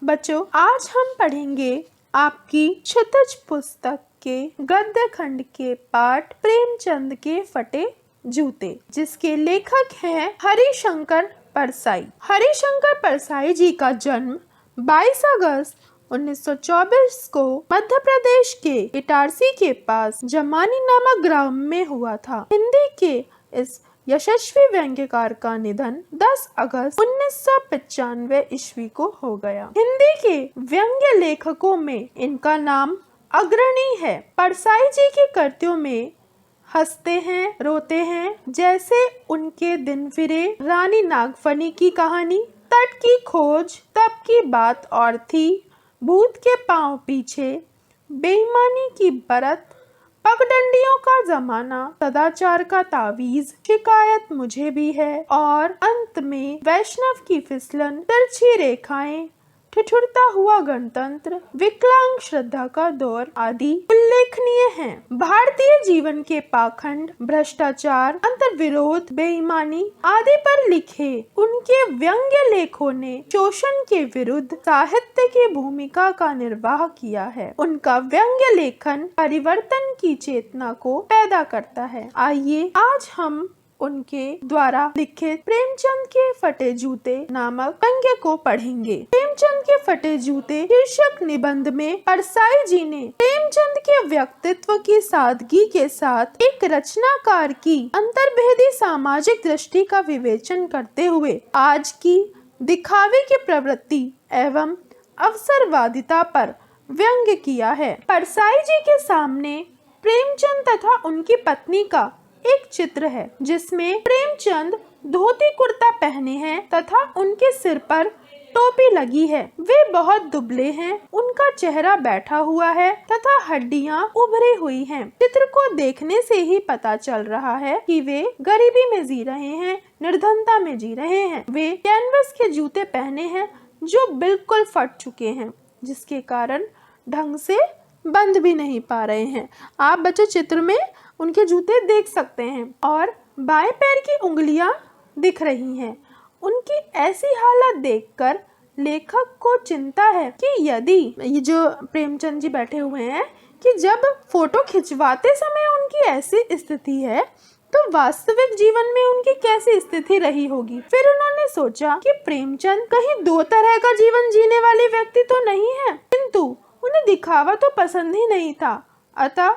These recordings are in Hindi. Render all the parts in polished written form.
बच्चों, आज हम पढ़ेंगे आपकी क्षितिज पुस्तक के गद्य खंड के पाठ प्रेमचंद के फटे जूते, जिसके लेखक हैं हरिशंकर परसाई। हरिशंकर परसाई जी का जन्म 22 अगस्त 1924 को मध्य प्रदेश के इटारसी के पास जमानी नामक ग्राम में हुआ था। हिंदी के इस यशस्वी व्यंग्यकार का निधन 10 अगस्त 1995 ईस्वी को हो गया। हिंदी के व्यंग्य लेखकों में इनका नाम अग्रणी है। परसाई जी की कृतियों में हंसते हैं, रोते हैं, जैसे उनके दिन फिरे, रानी नागफनी की कहानी, तट की खोज, तब की बात और थी, भूत के पांव पीछे, बेईमानी की बरत, पगडंडियों का जमाना, सदाचार का तावीज, शिकायत मुझे भी है और अंत में वैष्णव की फिसलन, तिरछी रेखाएं, ठिठुरता हुआ गणतंत्र, विकलांग श्रद्धा का दौर आदि उल्लेखनीय हैं। भारतीय जीवन के पाखंड, भ्रष्टाचार, अंतर्विरोध, बेईमानी आदि पर लिखे उनके व्यंग्य लेखों ने शोषण के विरुद्ध साहित्य की भूमिका का निर्वाह किया है। उनका व्यंग्य लेखन परिवर्तन की चेतना को पैदा करता है। आइए आज हम उनके द्वारा लिखित प्रेमचंद के फटे जूते नामक व्यंग्य को पढ़ेंगे। प्रेमचंद के फटे जूते शीर्षक निबंध में परसाई जी ने प्रेमचंद के व्यक्तित्व की सादगी के साथ एक रचनाकार की अंतर्भेदी सामाजिक दृष्टि का विवेचन करते हुए आज की दिखावे की प्रवृत्ति एवं अवसरवादिता पर व्यंग्य किया है। परसाई जी के सामने प्रेमचंद तथा उनकी पत्नी का एक चित्र है, जिसमें प्रेमचंद धोती कुर्ता पहने हैं तथा उनके सिर पर टोपी लगी है। वे बहुत दुबले हैं, उनका चेहरा बैठा हुआ है तथा हड्डियां उभरी हुई हैं। चित्र को देखने से ही पता चल रहा है कि वे गरीबी में जी रहे हैं, निर्धनता में जी रहे हैं। वे कैनवस के जूते पहने हैं जो बिल्कुल फट चुके हैं, जिसके कारण ढंग से बंध भी नहीं पा रहे हैं। आप बच्चों चित्र में उनके जूते देख सकते हैं और बाएं पैर की उंगलियां दिख रही हैं। उनकी ऐसी हालत देखकर लेखक को चिंता है कि यदि ये जो प्रेमचंद जी बैठे हुए हैं कि जब फोटो खिंचवाते समय उनकी ऐसी स्थिति है तो वास्तविक जीवन में उनकी कैसी स्थिति रही होगी। फिर उन्होंने सोचा कि प्रेमचंद कहीं दो तरह का जीवन जीने वाले व्यक्ति तो नहीं है, किंतु उन्हें दिखावा तो पसंद ही नहीं था, अतः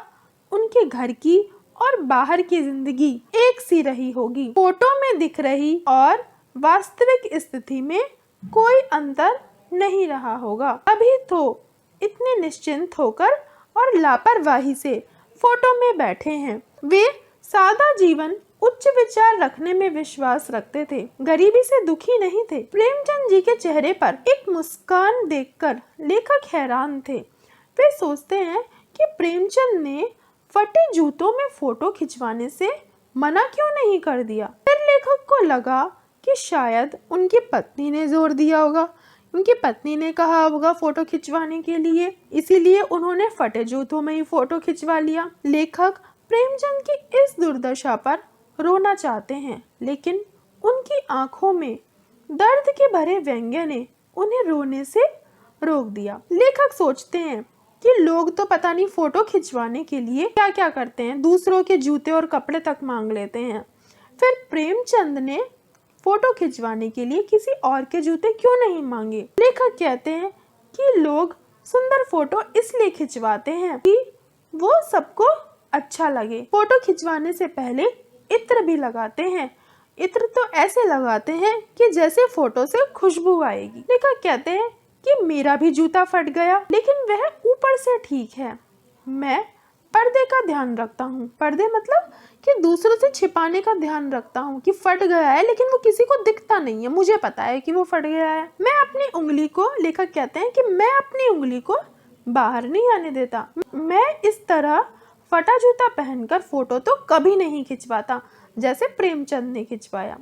उनके घर की और बाहर की जिंदगी एक सी रही होगी। फोटो में दिख रही और वास्तविक स्थिति में कोई अंतर नहीं रहा होगा। अभी तो इतने निश्चिंत होकर और लापरवाही से फोटो में बैठे हैं। वे सादा जीवन, उच्च विचार रखने में विश्वास रखते थे, गरीबी से दुखी नहीं थे। प्रेमचंद जी के चेहरे पर एक मुस्कान देखकर लेखक हैरान थे। वे सोचते हैं कि प्रेमचंद ने फटे जूतों में फोटो खिंचवाने से मना क्यों नहीं कर दिया। फिर लेखक को लगा कि शायद उनकी पत्नी ने जोर दिया होगा, उनकी पत्नी ने कहा होगा फोटो खिंचवाने के लिए, इसीलिए उन्होंने फटे जूतों में ही फोटो खिंचवा लिया। लेखक प्रेमचंद की इस दुर्दशा पर रोना चाहते हैं, लेकिन उनकी आंखों में दर्द के भरे व्यंग्य ने उन्हें रोने से रोक दिया। लेखक सोचते हैं कि लोग तो पता नहीं फोटो खिंचवाने के लिए क्या क्या करते हैं, दूसरों के जूते और कपड़े तक मांग लेते हैं। फिर प्रेमचंद ने फोटो खिंचवाने के लिए किसी और के जूते क्यों नहीं मांगे। लेखक कहते हैं कि लोग सुंदर फोटो इसलिए खिंचवाते हैं कि वो सबको अच्छा लगे। फोटो खिंचवाने से पहले इत्र भी लगाते हैं। इत्र तो ऐसे लगाते हैं कि जैसे फोटो से खुशबू आएगी। लेखक कहते हैं कि मेरा भी जूता फट गया, लेकिन वह ऊपर से ठीक है। मैं पर्दे का ध्यान रखता हूँ। पर्दे मतलब कि दूसरों से छिपाने का ध्यान रखता हूँ कि फट गया है, लेकिन वो किसी को दिखता नहीं है, मुझे पता है कि वो फट गया है। मैं अपनी उंगली को, लेखक कहते हैं कि मैं अपनी उंगली को बाहर नहीं आने देता। मैं इस तरह फटा जूता पहनकर फोटो तो कभी नहीं खिंचवाता जैसे प्रेमचंद ने खिंचवाया।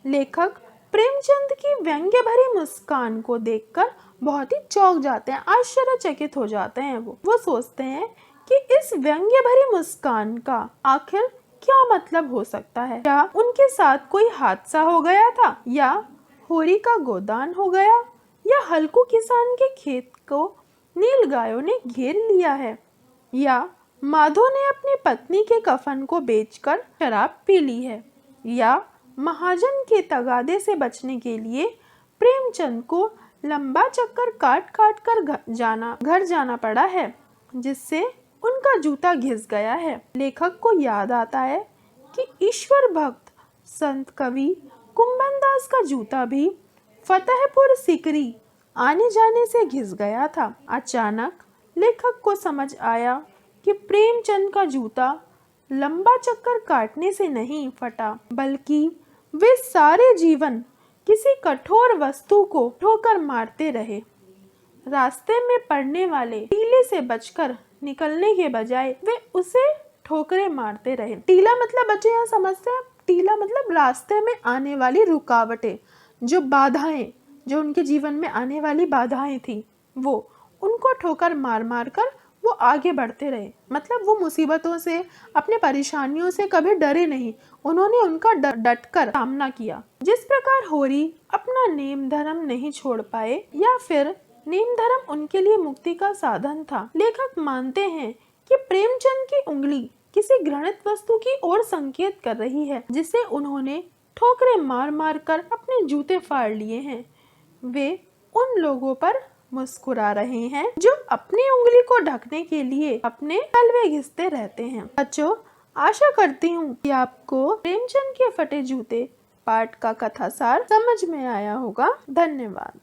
लेखक प्रेमचंद की व्यंग्य भरी मुस्कान को देखकर बहुत ही चौंक जाते हैं, आश्चर्यचकित हो जाते हैं। वो सोचते हैं कि इस व्यंग्य भरी मुस्कान का आखिर क्या मतलब हो सकता है। क्या उनके साथ कोई हादसा हो गया था, या होरी का गोदान हो गया, या हल्कू किसान के खेत को नील गायों ने घेर लिया है, या माधो ने अपनी पत्नी के कफन को बेचकर शराब पी ली है, या महाजन के तगादे से बचने के लिए प्रेमचंद को लंबा चक्कर काट काट कर घर जाना पड़ा है, जिससे उनका जूता घिस गया है। लेखक को याद आता है कि ईश्वर भक्त संत कवि कुंभनदास का जूता भी फतेहपुर सीकरी आने जाने से घिस गया था। अचानक लेखक को समझ आया कि प्रेमचंद का जूता लंबा चक्कर काटने से नहीं फटा, बल्कि वे सारे जीवन किसी कठोर वस्तु को ठोकर मारते रहे। रास्ते में पड़ने वाले टीले से बचकर निकलने के बजाय वे उसे ठोकरें मारते रहे। टीला मतलब बच्चे यहाँ समझते हैं, टीला मतलब रास्ते में आने वाली रुकावटें, जो बाधाएं, जो उनके जीवन में आने वाली बाधाएं थी, वो उनको ठोकर मार मार कर वो आगे बढ़ते रहे। मतलब वो मुसीबतों से, अपने परेशानियों से कभी डरे नहीं, उन्होंने उनका डटकर सामना किया। जिस प्रकार होरी अपना नेम धर्म नहीं छोड़ पाए, या फिर नेम धर्म उनके लिए मुक्ति का साधन था, लेखक मानते हैं कि प्रेमचंद की उंगली किसी घृणित वस्तु की ओर संकेत कर रही है, जिसे उन्होंने ठोकरें मार मार कर अपने जूते फाड़ लिए हैं। वे उन लोगों पर मुस्कुरा रहे हैं जो अपनी उंगली को ढकने के लिए अपने तलवे घिसते रहते हैं। बच्चों, आशा करती हूँ कि आपको प्रेमचंद के फटे जूते पाठ का कथासार समझ में आया होगा। धन्यवाद।